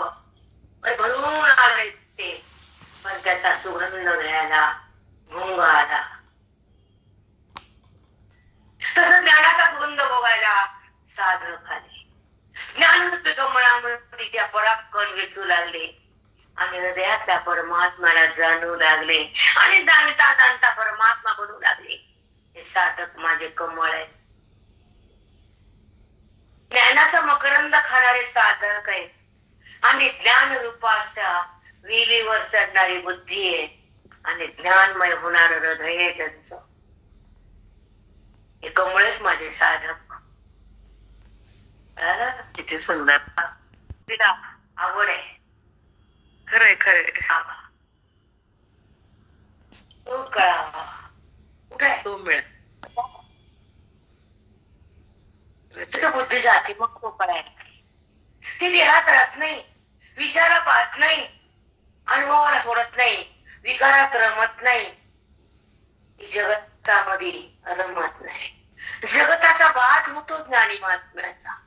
भरून आले ते. पण त्याचा सुगंध घ्यायला भुंग आला. तसं ज्ञानाचा सुगंध भोगायला साधक आले. ज्ञानरूपी कमळामध्ये त्या परागकण वेचू लागले आणि हृदयातल्या परमात्म्याला जाणू लागले आणि जाणता जाणता परमात्मा बनू लागले. हे साधक माझे कमळ आहे. ज्ञानाचा मकरंद खाणारे साधक आहे आणि ज्ञान रूपाच्या वेलीवर चढणारी बुद्धी आहे आणि ज्ञानमय होणार हृदय आहे त्यांचं. हे कमळच माझे साधक. किती सुंदर. तिला आवड आहे. खरंय खरंय. तो कळावा कुठे तो मिळ बुद्धी जाते मग तो कळायला. ती देहात राहत नाही, विचारा पाहत नाही, अनुभवाला सोडत नाही, विकारात रमत नाही, ती जगतामध्ये रमत नाही. जगताचा बाध होतो ज्ञानी महात्म्याचा.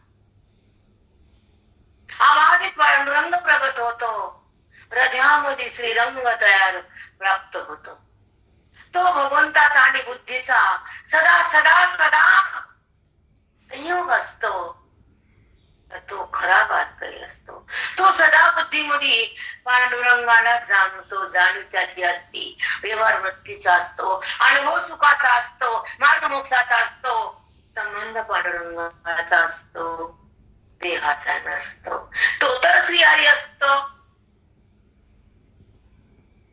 आबाधित रंग प्रगट होतो, हृदयामध्ये श्रीरंग तयार प्राप्त होतो. तो भगवंताचा आणि बुद्धीचा सदा सदा सदा संयोग असतो. बुद्धीमध्ये पांडुरंगाला जाणतो, जाणीव त्याची असती, व्यवहार वृत्तीचा असतो, अनुभव सुखाचा असतो, मार्ग मोक्षाचा असतो, संबंध पांडुरंगाचा असतो, देहाचा नसतो. तो तर श्रीहरी असतो.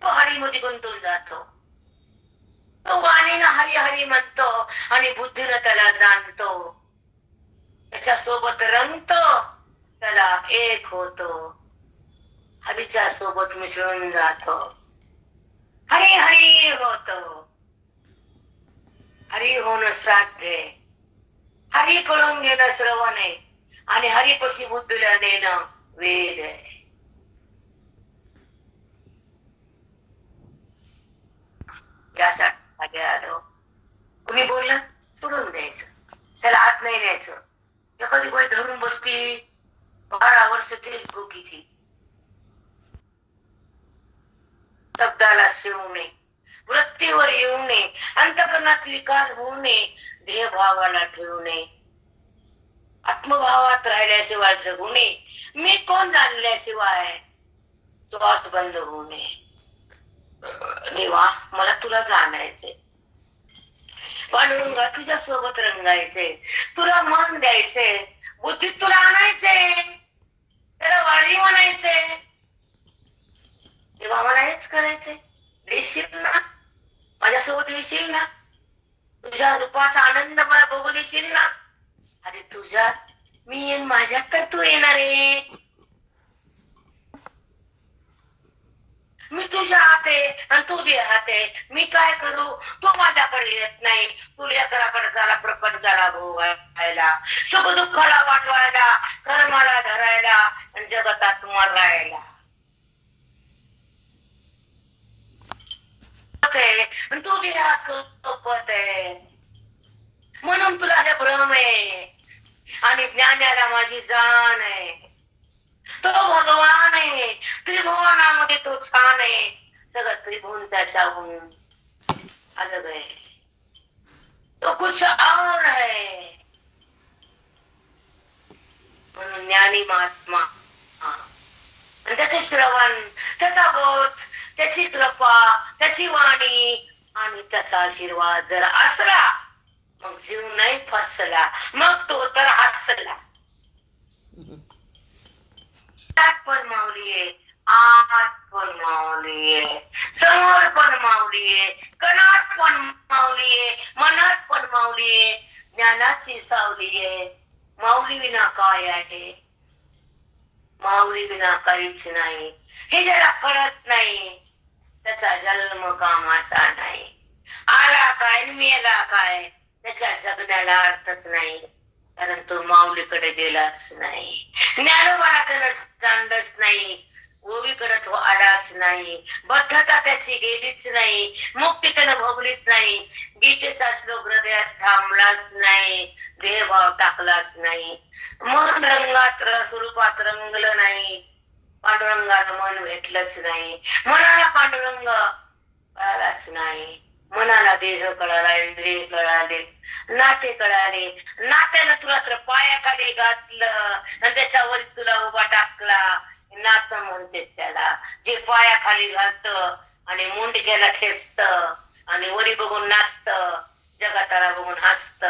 तो हरीमध्ये गुंतून जातो. तो वाणीनं हरी हरी म्हणतो आणि बुद्धीनं त्याला जाणतो, त्याच्या सोबत रंगतो, त्याला एक होतो, हरीच्या सोबत मिसळून जातो, हरी हरी होतो. हरी होणं साध्य, हरी कळून घेणं श्रवण आहे आणि हरीपाशी बुद्धीला नेणं वेद आहे. यासाठी आलो. कुणी बोललं सोडून द्यायचं, त्याला हात नाही न्यायचं. एखादी बाई धरून बसती 12 वर्ष तेच भुकी ती. शब्दाला शिवू नये, वृत्तीवर येऊ नये, अंतकरणात विकार होऊ नये, देहभावाला ठेवू नये, आत्मभावात राहिल्याशिवाय जगू नये, मी कोण जाणल्याशिवाय श्वास बंद होऊ नये. देवा मला तुला जाणायचंय, पांडुरंगा तुझ्या सोबत रंगायचे, तुला मन द्यायचे, बुद्धीत तुला आणायचे, त्याला वारी म्हणायचे. तेव्हा मला हेच करायचंय. देशील ना, माझ्यासोबत येशील ना, तुझ्या रूपाचा आनंद मला बघू देशील ना. अरे तुझ्यात मी येईन, माझ्यात तर तू येणार आहे. मी तुझ्या हात आहे आणि तू दे हात आहे. मी काय करू, तू माझ्याकडे येत नाही. तू लेकराकडे झाला प्रपंचाला भोगायला, सुख दुःखाला वाटवायला, कर्माला धरायला आणि जगतात मरायला. तू दिला सोबत आहे म्हणून तुला हे भ्रम आहे आणि ज्ञानाला माझी जाण आहे. तो भगवान आहे, त्रिभुवनामध्ये तो छान आहे, सगळं त्रिभुवन त्याच्याहून अलग आहे. तो कुछ और है. म्हणून ज्ञानी महात्मा आणि त्याचे श्रवण, त्याचा बोध, त्याची कृपा, त्याची वाणी आणि त्याचा आशीर्वाद जर असला, मग जीव नाही फसला, मग तो तर हसला. आत पण माऊलीये, आत पण माऊलीये, समोर पण माऊलीये, कणात पण माऊलीये, मनात पण माऊलीये, ज्ञानाची सावलीये. माऊली विना काय आहे, माऊली विना काहीच नाही. हे ज्याला कळत नाही त्याचा जन्म कामाचा नाही. आला काय मेला काय त्याच्या जगण्याला अर्थच नाही, कारण तो माऊलीकडे गेलाच नाही. ज्ञानोबाला त्यानं जाणलंच नाही, ओवीकडे तो आलाच नाही, बद्धता त्याची गेलीच नाही, मुक्ती त्यानं भोगलीच नाही, गीतेचा श्लोक हृदयात थांबलाच नाही, देहभाव टाकलाच नाही, मन रंगात स्वरूपात रंगलं नाही, पांडुरंगाला मन भेटलंच नाही, मनाला पांडुरंग कळालाच नाही. मनाला देह कळाला, इंद्रिय कळाले, नाते कळाले. नात्यानं तुला तर पायाखाली घातलं आणि त्याच्यावर तुला उभा टाकला, नातं म्हणते त्याला. जे पायाखाली घालत आणि मुंडक्याला ठेचत आणि वरी बघून नाचत, जगाताला बघून हसत,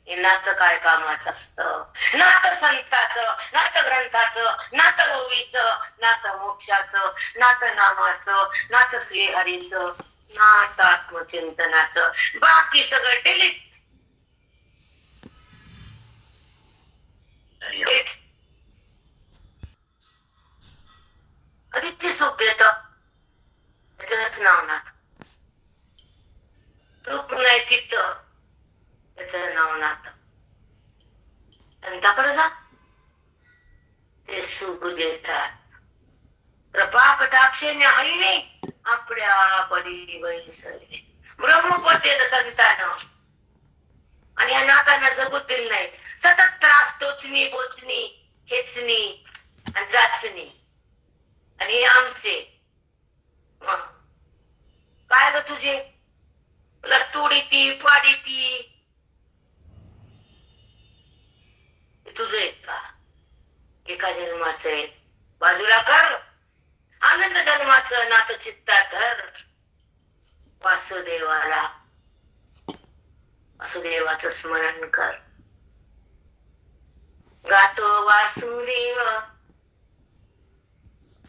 हे नातं काय कामाचं असतं. नातं संताचं, नातं ग्रंथाचं, नातं ओवीचं, नातं मोक्षाचं, नातं नामाचं, नातं श्रीहरीचं, नातं आत्मचिंतनाचं. बाकी सगळं डिलीट. कधी ते सुख देत त्याच नाव नाथ. सुख नाही तिथं त्याच नाव नाथ. संताकडे जा, ते सुख देतात. कृपा कटाक्षेने हरिणे आपल्या परी वैसले. ब्रह्मपद देत संतानं आणि या नाकांना जगूच दिल नाही. सतत त्रास, टोचणी, बोचणी, खेचणी आणि जाचणी. आणि आमचे काय ग तुझे, तुला तोडी ती पाडी ती तुझं आहे का? एका जन्माचं आहे, बाजूला कर. आनंद जन्माचं नातं चित्तात धर, वासुदेवाला वासुदेवाचं स्मरण कर. गातो वासुदेव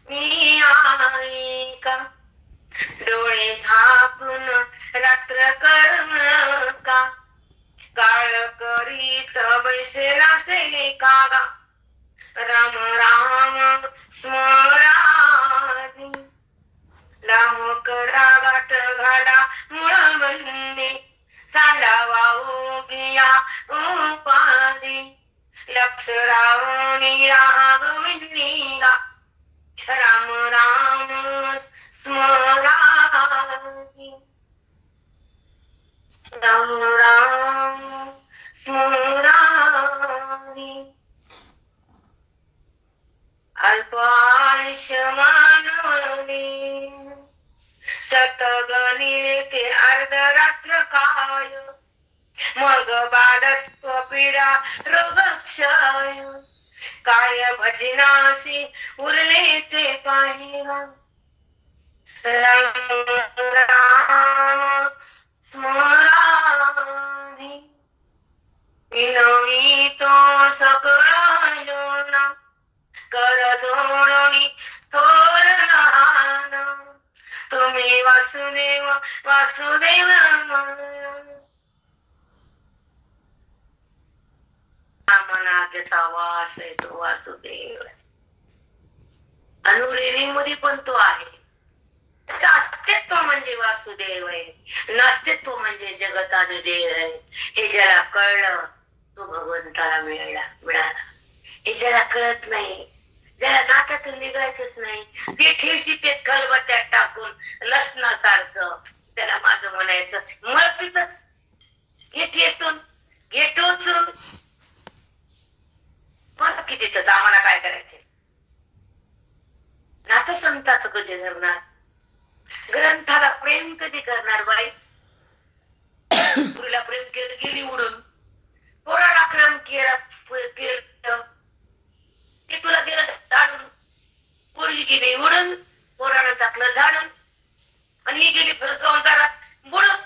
मी ऐका, डोळे झाकून रात्र कर का, काळ करीत बैसेला से कागा, राम राम स्मरानी, लांब करा गाठ घाला मुळ बंदी, सांडावा उगिया उपाधी, लक्ष रावणी राघविंदीला, राम राम स्मरानी, राम राम स्मरानी. अल्प आयुष्य मानवी, शतगणी ते अर्धरात्र काय, मग बालत्व पीडा रोगक्षय, काय भजनासी उरले ते पाहिला, राम राम स्मरानी. विनवी तो सकळ योना, कर जोडणी थोर लहान, तुम्ही वासुदेव वासुदेव मनाचा वास आहे तो वासुदेव. अनुरेणी मध्ये पण तो आहे. त्याचं अस्तित्व म्हणजे वासुदेव आहे, नास्तित्व म्हणजे जगताने देव आहे. हे ज्याला कळलं तो भगवंताला मिळाला. हे ज्याला कळत नाही, ज्याला नात्यातून निघायचंच नाही, ते ठेवशी ते खलबत्त्यात टाकून लसणासारखं त्याला माझं म्हणायचं, मग तिथंच घे ठेसून घे टोचून, मग की तिथंच आम्हाला काय करायचे. नातं संताचं कधी धरणार, ग्रंथाला प्रेम कधी करणार बाई. पुरीला प्रेम केलं गेली उडून, पोराला प्रेम केलं ते तुला गेलं झाडून, पोरगी गेली उडून, पोरानं टाकलं झाडून, आणि ही गेली संसारात बुडून.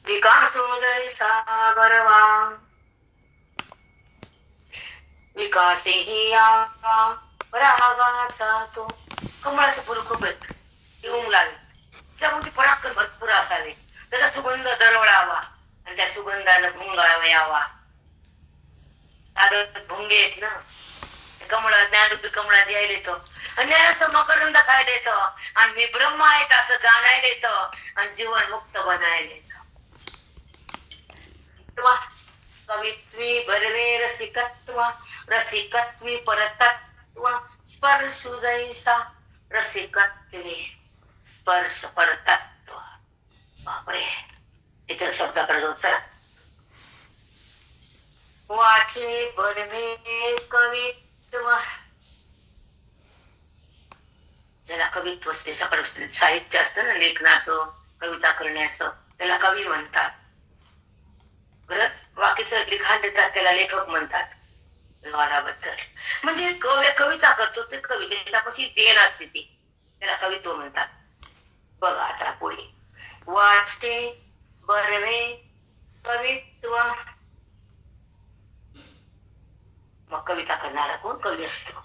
विकास जैसा बरवा विकास ही रागाचा तो. कमळाचं फुल खूप आहेत, ते उमलावे, त्यामध्ये पराक्रम भरपूर असावे, त्याचा सुगंध दरवळावा आणि त्या सुगंधानं भुंगावा यावा. भुंगे आहेत ना कमळ, ज्ञानरूपी कमळात यायला येतं आणि ज्ञानाचं मकरंद खायला येतं आणि मी ब्रह्म आहेत असं जाणायला येतं आणि जीवन मुक्त बनायला येतं. कवित्वी बरवे रसिकत्व, रसिकत्वी परतत्व, स्पर्शु जैसा रसिकत्वे स्पर्श परतत्व. बापरे, इतर शब्दाकडे जाऊ चला. वाचे बरवे कवित्व, ज्याला कवित्व असते, सकाळ साहित्य असतं ना लेखनाचं, कविता करण्याचं, त्याला कवी म्हणतात. बाकीचं लिखाण देतात त्याला लेखक म्हणतात. व्यवहाराबद्दल म्हणजे कविता करतो ते कवितेच्या कशी देण असते ती, त्याला कवित्व म्हणतात. बघा आता पुढे, वाचे बरवे कवित्व, मग कविता करणारा कोण कवी असतो.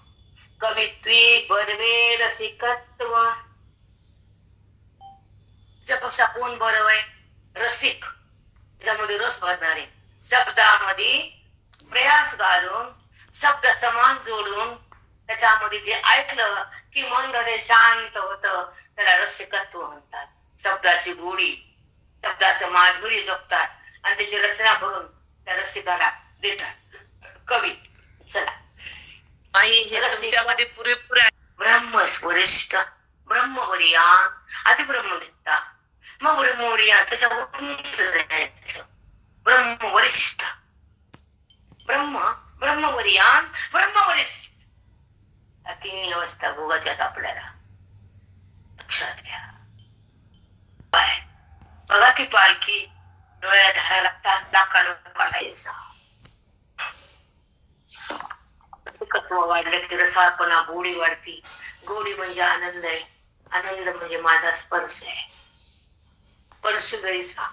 कवित्वी बरवे रसिकत्व, त्याच्यापेक्षा कोण बरं आहे, रसिक, त्याच्यामध्ये रस भरणारे, शब्दामध्ये प्रयास घालून शब्द समान जोडून त्याच्यामध्ये जे ऐकलं की मन हृदय शांत होतं, त्याला रसिकत्व म्हणतात. शब्दाची गोडी, शब्दाचं माधुर्य जपतात आणि त्याची रचना करून त्या रसिकाला देतात कवी. चला, तुमच्यामध्ये पुरेपूर ब्रह्मस्वरिष्ठ ब्रह्मवरियान अतिब्रह्मविद्ता, मग ब्रह्मवरियान त्याच्यावर ब्रह्मवरिष्ठ ब्रह्मवरियान ब्रह्मवरिष्ठ, तिन्ही अवस्था भोगाच्यात आपल्याला लक्षात घ्या. बघा की पालखी डोळ्यात धरायला लागतात, नाका लोकाला यायचा रसिकत्व वाढलं की रसाळपणा गोडी वाढती. गोडी म्हणजे आनंद आहे. आनंद म्हणजे माझा स्पर्श आहे. स्पर्श गैसा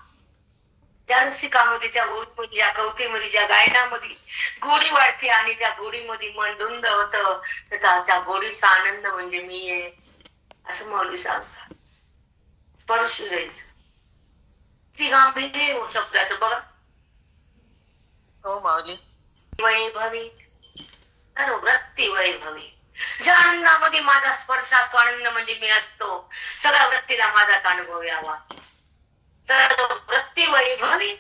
ज्या रसिकामध्ये, त्या गोडीमध्ये, ज्या कवतेमध्ये, ज्या गायनामध्ये गोडी वाढते आणि त्या गोडीमध्ये मन धुंद होतं, त्या गोडीचा आनंद म्हणजे मी आहे असं मौली सांगतात. स्पर्श गैसा ती गांभीर्य हो शब्दाचं बघा. हो माऊली. वैभवी वृत्ती वैभवी. ज्या आनंदामध्ये माझा स्पर्श असतो, आनंद म्हणजे मी असतो, सगळ्या वृत्तीला माझाच अनुभव यावा. तर वृत्ती वैभवी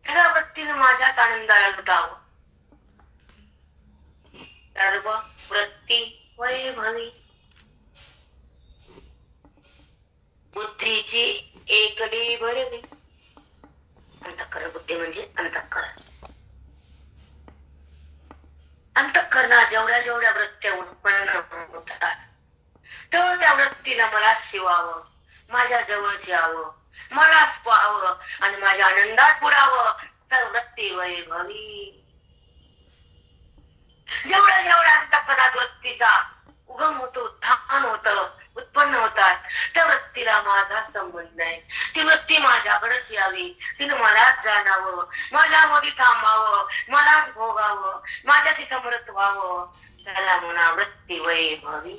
सगळ्या वृत्तीने माझ्याच आनंदाला लुटावं. सर्व वृत्ती वैभवी बुद्धीची एकली भरवी. अंतःकरण बुद्धी म्हणजे अंतःकरण. अंतःकरणात जेवढ्या जेवढ्या वृत्त्या उत्पन्न होतात तेवढं त्या वृत्तीला मला शिवावं, माझ्या जवळच यावं, मलाच पाहावं आणि माझ्या आनंदात बुडावं. तर वृत्ती वैभवी. जेवढ्या जेवढ्या अंतःकरणात वृत्तीचा उगम होतो, उत्थान होतं, उत्पन्न होतात, त्या वृत्तीला माझा संबंध आहे. ती वृत्ती माझ्याकडेच यावी, तिने मलाच जाणावं, माझ्यामध्ये थांबावं, मलाच भोगावं, माझ्याशी समर्थ व्हावं. त्याला म्हणा वृत्ती वैभवी.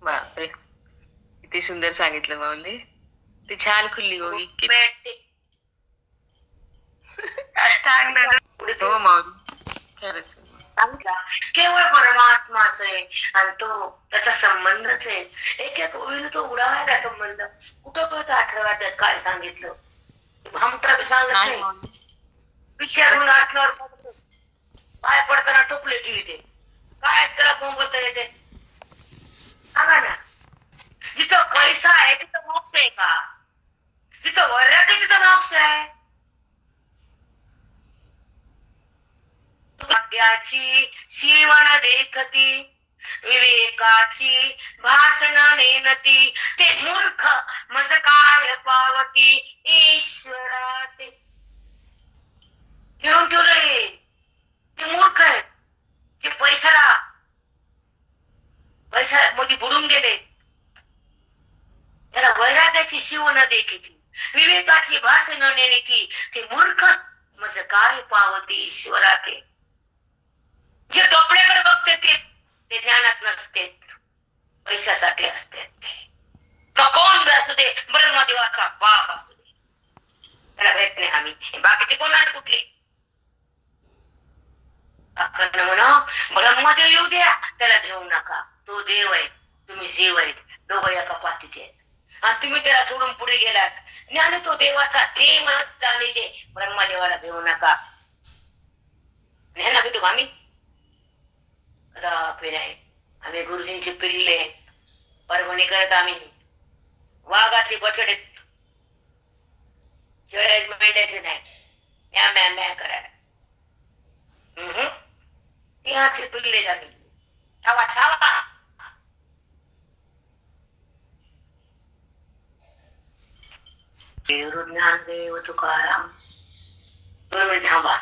बापरे, किती सुंदर सांगितलं माऊली. ती छान खुल्ली गोळी. हो माऊली, खरंच केवळ परमात्माच आहे आणि तो त्याचा संबंधच आहे. एक एक ओळीने तो उडावायला संबंध. कुठं कळतं 18व्या त्यात काय सांगितलं, भामटा बी सांगत नाही. विचारून असल्यावर पाय पडताना टोपले ठेवते, काय त्याला बोंबता येते सांगा ना. जिथं पैसा आहे तिथं मोक्ष आहे का? जिथं वैराग्य आहे तिथं मोक्ष आहे. भाग्याची शिवण देखती, विवेकाची भाषण नेनती, ते मूर्ख मज काय पावती ईश्वरा. ते घेऊन ठेवलंय, ते मूर्ख आहे जे पैसा मध्ये बुडून गेले. त्याला वैराग्याची शिवण देखती, विवेकाची भाषण नेनती, ते मूर्ख मज काय पावती ईश्वरा. ते जे टोपल्याकडे बघते ते ज्ञानात नसते, पैशासाठी असते. मग कोण बी असू दे, ब्रह्मदेवाचा बाप असू दे, त्याला भेट नाही आम्ही. बाकीचे कोणाला कुठले म्हणा ब्रह्मदेव येऊ द्या, त्याला घेऊ नका. तो देव आहे, तुम्ही जीव आहेत, दोघं एका पाठीचे आहेत. आणि तुम्ही त्याला सोडून पुढे गेलात. ज्ञान तो देवाचा देव आणि जे ब्रह्मदेवाला घेऊ नका. न्यायला भेटू आम्ही कदापि नाही. आम्ही गुरुजींचे पिल्ले, परभणी करत आम्ही वाघाचे बछडे, शेळ्या मेंढ्याचे नाही. म्या म्या म्या करायला तिहाचे पिल्ले आम्ही. छावा छावा. ज्ञानदेव तुकाराम. 2 मिनिट थांबा.